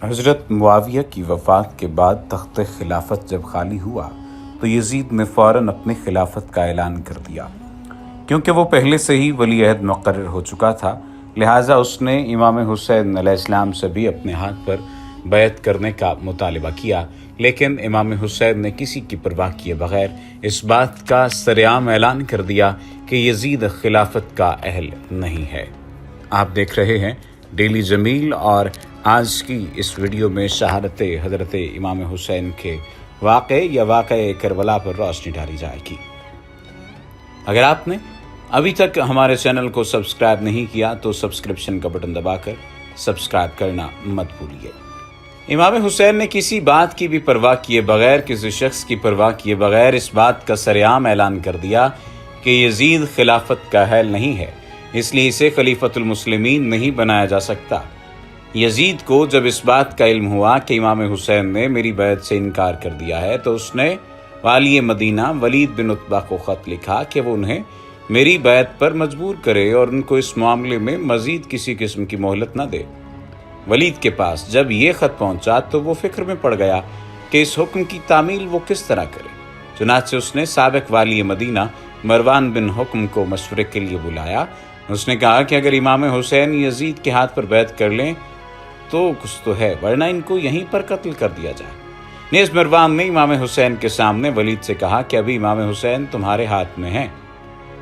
حضرت معاویہ کی وفات کے بعد تخت خلافت جب خالی ہوا تو یزید نے فوراً اپنی خلافت کا اعلان کر دیا۔ کیونکہ وہ پہلے سے ہی ولی عہد مقرر ہو چکا تھا، لہٰذا اس نے امام حسین علیہ السلام سے بھی اپنے ہاتھ پر بیعت کرنے کا مطالبہ کیا، لیکن امام حسین نے کسی کی پرواہ کیے بغیر اس بات کا سرعام اعلان کر دیا کہ یزید خلافت کا اہل نہیں ہے۔ آپ دیکھ رہے ہیں ڈیلی جمیل، اور آج کی اس ویڈیو میں شہادت حضرت امام حسین کے واقعے یا واقعہ کربلا پر روشنی ڈالی جائے گی۔ اگر آپ نے ابھی تک ہمارے چینل کو سبسکرائب نہیں کیا تو سبسکرپشن کا بٹن دبا کر سبسکرائب کرنا مت بھولیے۔ امام حسین نے کسی بات کی بھی پرواہ کیے بغیر، کسی شخص کی پرواہ کیے بغیر اس بات کا سرعام اعلان کر دیا کہ یزید خلافت کا اہل نہیں ہے، اس لیے اسے خلیفۃ المسلمین نہیں بنایا جا سکتا۔ یزید کو جب اس بات کا علم ہوا کہ امام حسین نے میری بیعت سے انکار کر دیا ہے تو اس نے والی مدینہ ولید بن عتبہ کو خط لکھا کہ وہ انہیں میری بیعت پر مجبور کرے اور ان کو اس معاملے میں مزید کسی قسم کی مہلت نہ دے۔ ولید کے پاس جب یہ خط پہنچا تو وہ فکر میں پڑ گیا کہ اس حکم کی تعمیل وہ کس طرح کرے۔ چنانچہ اس نے سابق والی مدینہ مروان بن حکم کو مشورے کے لیے بلایا۔ اس نے کہا کہ اگر امام حسین یزید کے ہاتھ پر بیعت کر لیں تو کچھ تو ہے، ورنہ ان کو یہیں پر قتل کر دیا جائے۔ نیز مروان نے امام حسین کے سامنے ولید سے کہا کہ ابھی امام حسین تمہارے ہاتھ میں ہیں،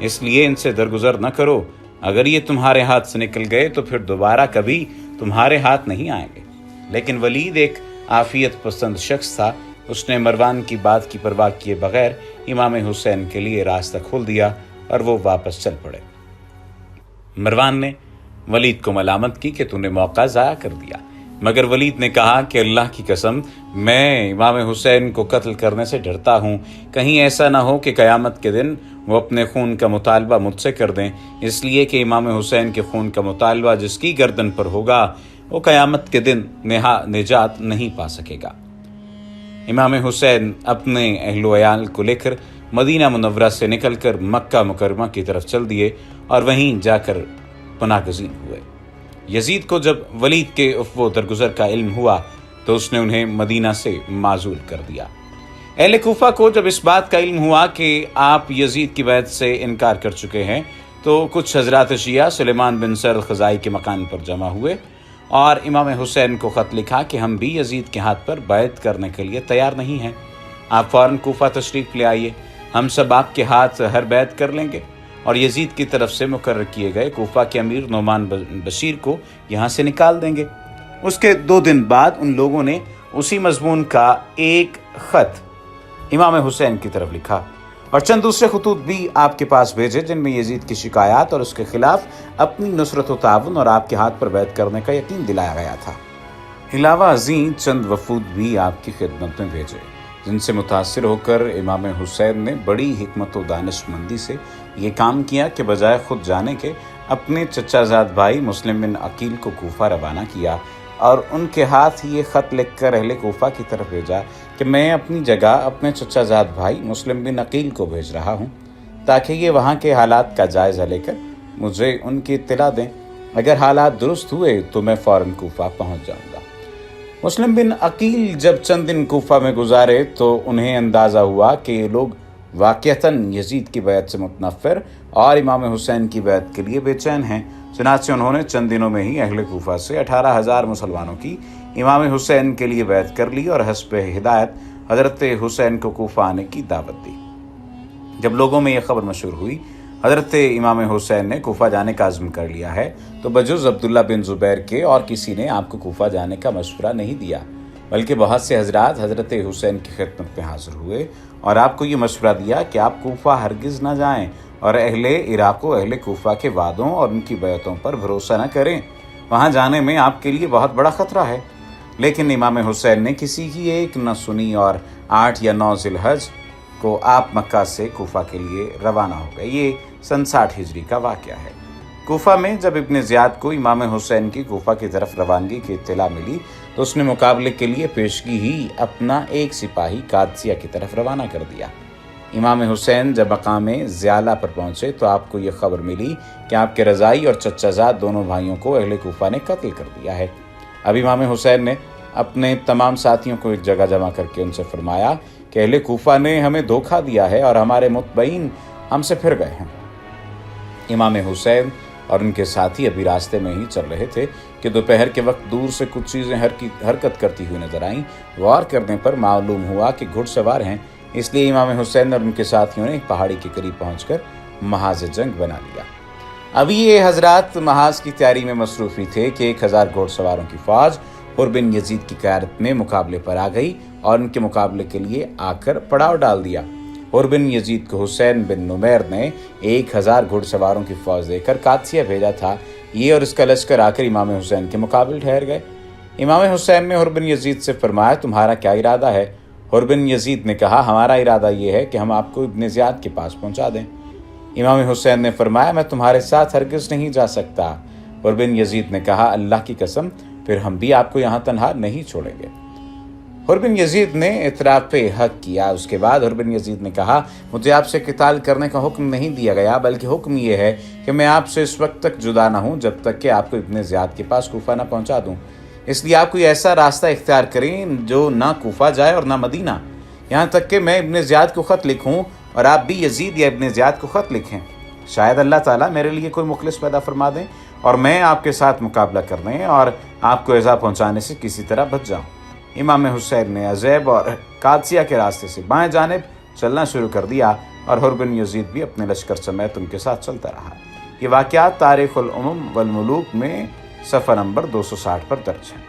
اس لیے ان سے درگزر نہ کرو، اگر یہ تمہارے ہاتھ سے نکل گئے تو پھر دوبارہ کبھی تمہارے ہاتھ نہیں آئیں گے۔ لیکن ولید ایک عافیت پسند شخص تھا، اس نے مروان کی بات کی پرواہ کیے بغیر امام حسین کے لیے راستہ کھول دیا اور وہ واپس چل پڑے۔ مروان نے ولید کو ملامت کی کہ تو نے موقع ضائع کر دیا، مگر ولید نے کہا کہ اللہ کی قسم میں امام حسین کو قتل کرنے سے ڈرتا ہوں، کہیں ایسا نہ ہو کہ قیامت کے دن وہ اپنے خون کا مطالبہ مجھ سے کر دیں، اس لیے کہ امام حسین کے خون کا مطالبہ جس کی گردن پر ہوگا وہ قیامت کے دن نجات نہیں پا سکے گا۔ امام حسین اپنے اہل و عیال کو لے کر مدینہ منورہ سے نکل کر مکہ مکرمہ کی طرف چل دیے اور وہیں جا کر پناہ گزین ہوئے۔ یزید کو جب ولید کے افو درگزر کا علم ہوا تو اس نے انہیں مدینہ سے معزول کر دیا۔ اہل کوفہ کو جب اس بات کا علم ہوا کہ آپ یزید کی بیعت سے انکار کر چکے ہیں تو کچھ حضرات شیعہ سلیمان بن سر الخزاعی کے مکان پر جمع ہوئے اور امام حسین کو خط لکھا کہ ہم بھی یزید کے ہاتھ پر بیعت کرنے کے لیے تیار نہیں ہیں، آپ فوراً کوفہ تشریف لے آئیے، ہم سب آپ کے ہاتھ ہر بیعت کر لیں گے اور یزید کی طرف سے مقرر کیے گئے کوفہ کے امیر نعمان بشیر کو یہاں سے نکال دیں گے۔ اس کے 2 دن بعد ان لوگوں نے اسی مضمون کا ایک خط امام حسین کی طرف لکھا اور چند دوسرے خطوط بھی آپ کے پاس بھیجے جن میں یزید کی شکایات اور اس کے خلاف اپنی نصرت و تعاون اور آپ کے ہاتھ پر بیعت کرنے کا یقین دلایا گیا تھا۔ علاوہ ازیں چند وفود بھی آپ کی خدمت میں بھیجے جن سے متاثر ہو کر امام حسین نے بڑی حکمت و دانش مندی سے یہ کام کیا کہ بجائے خود جانے کے اپنے چچا زاد بھائی مسلم بن عقیل کو کوفہ روانہ کیا اور ان کے ہاتھ یہ خط لکھ کر اہل کوفہ کی طرف بھیجا کہ میں اپنی جگہ اپنے چچا زاد بھائی مسلم بن عقیل کو بھیج رہا ہوں تاکہ یہ وہاں کے حالات کا جائزہ لے کر مجھے ان کی اطلاع دیں، اگر حالات درست ہوئے تو میں فوراً کوفہ پہنچ جاؤں گا۔ مسلم بن عقیل جب چند دن کوفہ میں گزارے تو انہیں اندازہ ہوا کہ یہ لوگ واقعتاً یزید کی بیعت سے متنفر اور امام حسین کی بیعت کے لیے بے چین ہیں، چنانچہ انہوں نے چند دنوں میں ہی اہل کوفہ سے 18,000 مسلمانوں کی امام حسین کے لیے بیعت کر لی اور حسب ہدایت حضرت حسین کو کوفہ آنے کی دعوت دی۔ جب لوگوں میں یہ خبر مشہور ہوئی حضرت امام حسین نے کوفہ جانے کا عزم کر لیا ہے تو بجز عبداللہ بن زبیر کے اور کسی نے آپ کو کوفہ جانے کا مشورہ نہیں دیا، بلکہ بہت سے حضرات حضرت حسین کی خدمت میں حاضر ہوئے اور آپ کو یہ مشورہ دیا کہ آپ کوفہ ہرگز نہ جائیں اور اہل عراق و اہل کوفہ کے وعدوں اور ان کی بیعتوں پر بھروسہ نہ کریں، وہاں جانے میں آپ کے لیے بہت بڑا خطرہ ہے۔ لیکن امام حسین نے کسی کی ایک نہ سنی اور 8 یا 9 ذی الحج کو آپ مکہ سے کوفہ کے لیے روانہ ہو گئے۔ یہ سن 60 ہجری کا واقعہ ہے۔ کوفہ میں جب ابن زیاد کو امام حسین کی کوفہ کی طرف روانگی کی اطلاع ملی تو اس نے مقابلے کے لیے پیشگی ہی اپنا ایک سپاہی قادسیہ کی طرف روانہ کر دیا۔ امام حسین جب مقام زیالہ پر پہنچے تو آپ کو یہ خبر ملی کہ آپ کے رضائی اور چچا زاد دونوں بھائیوں کو اہل کوفہ نے قتل کر دیا ہے۔ اب امام حسین نے اپنے تمام ساتھیوں کو ایک جگہ جمع کر کے ان سے فرمایا کہ اہل کوفہ نے ہمیں دھوکہ دیا ہے اور ہمارے متبعین ہم سے پھر گئے ہیں۔ امام حسین اور ان کے ساتھی ابھی راستے میں ہی چل رہے تھے کہ دوپہر کے وقت دور سے کچھ چیزیں حرکت کرتی ہوئی نظر آئیں۔ غور کرنے پر معلوم ہوا کہ گھڑ سوار ہیں، اس لیے امام حسین اور ان کے ساتھیوں نے ایک پہاڑی کے قریب پہنچ کر محاذ جنگ بنا لیا۔ ابھی یہ حضرات محاذ کی تیاری میں مصروف ہی تھے کہ 1000 گھوڑ سواروں کی فوج حر بن یزید کی قیادت میں مقابلے پر آ گئی اور ان کے مقابلے کے لیے آ کر پڑاؤ ڈال دیا۔ حر بن یزید کو حسین بن نمیر نے 1000 گھوڑ سواروں کی فوج دے کر قادسیہ بھیجا تھا۔ یہ اور اس کا لشکر آ کر امام حسین کے مقابل ٹھہر گئے۔ امام حسین نے حر بن یزید سے فرمایا تمہارا کیا ارادہ ہے؟ حر بن یزید نے کہا ہمارا ارادہ یہ ہے کہ ہم آپ کو ابن زیاد کے پاس پہنچا دیں۔ امام حسین نے فرمایا میں تمہارے ساتھ ہرگز نہیں جا سکتا۔ حر بن یزید نے کہا اللہ کی قسم پھر ہم بھی آپ کو یہاں تنہا نہیں چھوڑیں گے۔ حر بن یزید نے اعتراف حق کیا۔ اس کے بعد حر بن یزید نے کہا مجھے آپ سے قتال کرنے کا حکم نہیں دیا گیا، بلکہ حکم یہ ہے کہ میں آپ سے اس وقت تک جدا نہ ہوں جب تک کہ آپ کو ابن زیاد کے پاس کوفہ نہ پہنچا دوں۔ اس لیے آپ کوئی ایسا راستہ اختیار کریں جو نہ کوفہ جائے اور نہ مدینہ، یہاں تک کہ میں ابن زیاد کو خط لکھوں اور آپ بھی یزید یا ابن زیاد کو خط لکھیں۔ شاید اللہ تعالیٰ میرے لیے کوئی مخلص پیدا فرما دیں اور میں آپ کے ساتھ مقابلہ کرنے اور آپ کو ایذا پہنچانے سے کسی طرح بچ جاؤں۔ امام حسین نے عزیب اور قادسیہ کے راستے سے بائیں جانب چلنا شروع کر دیا اور حر بن یزید بھی اپنے لشکر سمیت ان کے ساتھ چلتا رہا۔ یہ واقعات تاریخ الامم والملوک میں صفحہ نمبر 260 پر درج ہیں۔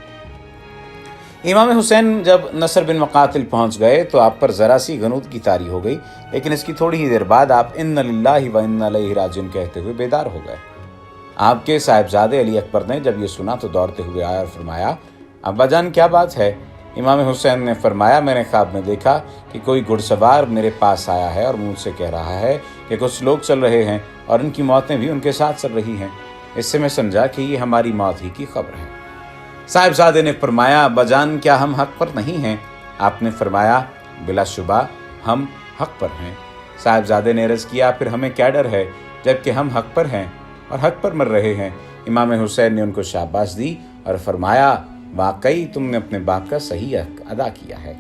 امام حسین جب نصر بن مقاتل پہنچ گئے تو آپ پر ذرا سی غنودگی طاری ہو گئی، لیکن اس کی تھوڑی ہی دیر بعد آپ ان للہ و انا الیہ راجعون کہتے ہوئے بیدار ہو گئے۔ آپ کے صاحبزادے علی اکبر نے جب یہ سنا تو دوڑتے ہوئے آیا اور فرمایا ابا جان کیا بات ہے؟ امام حسین نے فرمایا میں نے خواب میں دیکھا کہ کوئی گھڑ سوار میرے پاس آیا ہے اور مجھ سے کہہ رہا ہے کہ کچھ لوگ چل رہے ہیں اور ان کی موتیں بھی ان کے ساتھ چل رہی ہیں۔ اس سے میں سمجھا کہ یہ ہماری موت ہی کی خبر ہے۔ صاحبزادے نے فرمایا ابا جان کیا ہم حق پر نہیں ہیں؟ آپ نے فرمایا بلا شبہ ہم حق پر ہیں۔ صاحبزادے نے عرض کیا پھر ہمیں کیا ڈر ہے جبکہ ہم حق پر ہیں اور حق پر مر رہے ہیں؟ امام حسین نے ان کو شاباش دی اور فرمایا واقعی تم نے اپنے باپ کا صحیح حق ادا کیا ہے۔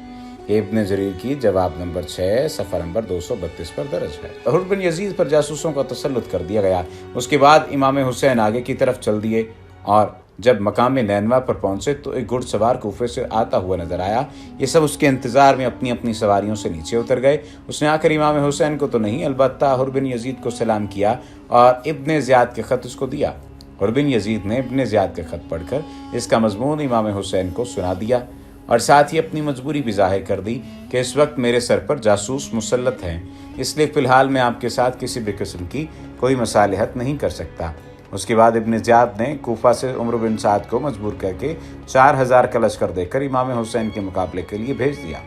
یہ ابن جریر کی جواب نمبر 6 صفحہ نمبر 232 پر درج ہے۔ حر بن یزید پر جاسوسوں کا تسلط کر دیا گیا۔ اس کے بعد امام حسین آگے کی طرف چل دیے اور جب مقام نینوا پر پہنچے تو ایک گھڑ سوار کوفے سے آتا ہوا نظر آیا۔ یہ سب اس کے انتظار میں اپنی اپنی سواریوں سے نیچے اتر گئے۔ اس نے آ کر امام حسین کو تو نہیں البتہ حر بن یزید کو سلام کیا اور ابن زیاد کے خط اس کو دیا۔ حر بن یزید نے ابن زیاد کے خط پڑھ کر اس کا مضمون امام حسین کو سنا دیا اور ساتھ ہی اپنی مجبوری بھی ظاہر کر دی کہ اس وقت میرے سر پر جاسوس مسلط ہیں، اس لیے فی الحال میں آپ کے ساتھ کسی بھی قسم کی کوئی مصالحت نہیں کر سکتا۔ اس کے بعد ابن زیاد نے کوفہ سے عمرو بن سعد کو مجبور کر کے 4000 کا لشکر دے کر امام حسین کے مقابلے کے لیے بھیج دیا۔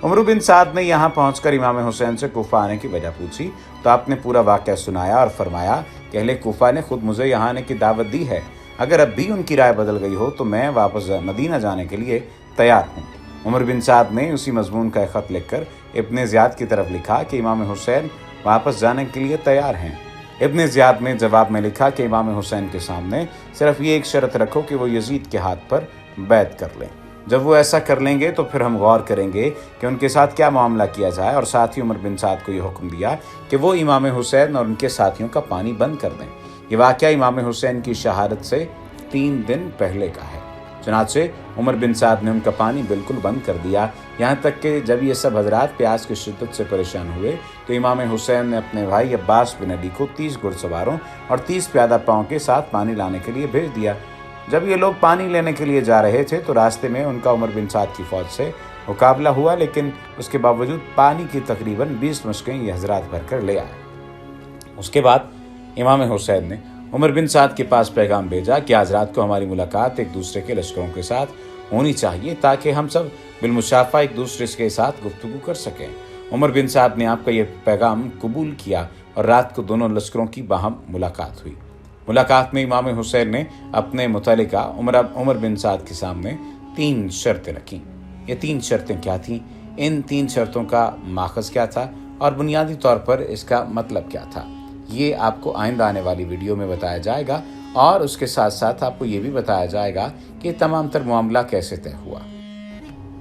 عمرو بن سعد نے یہاں پہنچ کر امام حسین سے کوفہ آنے کی وجہ پوچھی تو آپ نے پورا واقعہ سنایا اور فرمایا کہ اہل کوفہ نے خود مجھے یہاں آنے کی دعوت دی ہے، اگر اب بھی ان کی رائے بدل گئی ہو تو میں واپس مدینہ جانے کے لیے تیار ہوں۔ عمر بن سعد نے اسی مضمون کا ایک خط لکھ کر ابن زیاد کی طرف لکھا کہ امام حسین واپس جانے کے لیے تیار ہیں۔ ابن زیاد نے جواب میں لکھا کہ امام حسین کے سامنے صرف یہ ایک شرط رکھو کہ وہ یزید کے ہاتھ پر بیعت کر لیں، جب وہ ایسا کر لیں گے تو پھر ہم غور کریں گے کہ ان کے ساتھ کیا معاملہ کیا جائے۔ اور ساتھ ہی عمر بن سعد کو یہ حکم دیا کہ وہ امام حسین اور ان کے ساتھیوں کا پانی بند کر دیں۔ یہ واقعہ امام حسین کی شہادت سے 3 دن پہلے کا ہے۔ چنانچہ عمر بن سعد نے ان کا پانی بالکل بند کر دیا، یہاں تک کہ جب یہ سب حضرات پیاس کی شدت سے پریشان ہوئے تو امام حسین نے اپنے بھائی عباس بن علی کو 30 گھڑ سواروں اور 30 پیادہ پاؤں کے ساتھ پانی لانے کے لیے بھیج دیا۔ جب یہ لوگ پانی لینے کے لیے جا رہے تھے تو راستے میں ان کا عمر بن سعد کی فوج سے مقابلہ ہوا، لیکن اس کے باوجود پانی کی تقریباً 20 مشکیں یہ حضرات بھر کر لے آئے۔ اس کے بعد امام حسین نے عمر بن سعد کے پاس پیغام بھیجا کہ حضرات کو ہماری ملاقات ایک دوسرے کے لشکروں کے ساتھ ہونی چاہیے تاکہ ہم سب بالمشافہ ایک دوسرے کے ساتھ گفتگو کر سکیں۔ عمر بن سعد نے آپ کا یہ پیغام قبول کیا اور رات کو دونوں لشکروں کی باہم ملاقات ہوئی۔ ملاقات میں امام حسین نے اپنے متعلقہ عمر بن سعد کے سامنے 3 شرطیں رکھیں۔ یہ 3 شرطیں کیا تھیں؟ ان 3 شرطوں کا ماخذ کیا تھا اور بنیادی طور پر اس کا مطلب کیا تھا، یہ آپ کو آئندہ آنے والی ویڈیو میں بتایا جائے گا، اور اس کے ساتھ ساتھ آپ کو یہ بھی بتایا جائے گا کہ تمام تر معاملہ کیسے طے ہوا۔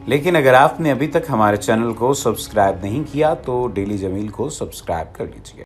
لیکن اگر آپ نے ابھی تک ہمارے چینل کو سبسکرائب نہیں کیا تو ڈیلی جمیل کو سبسکرائب کر لیجیے۔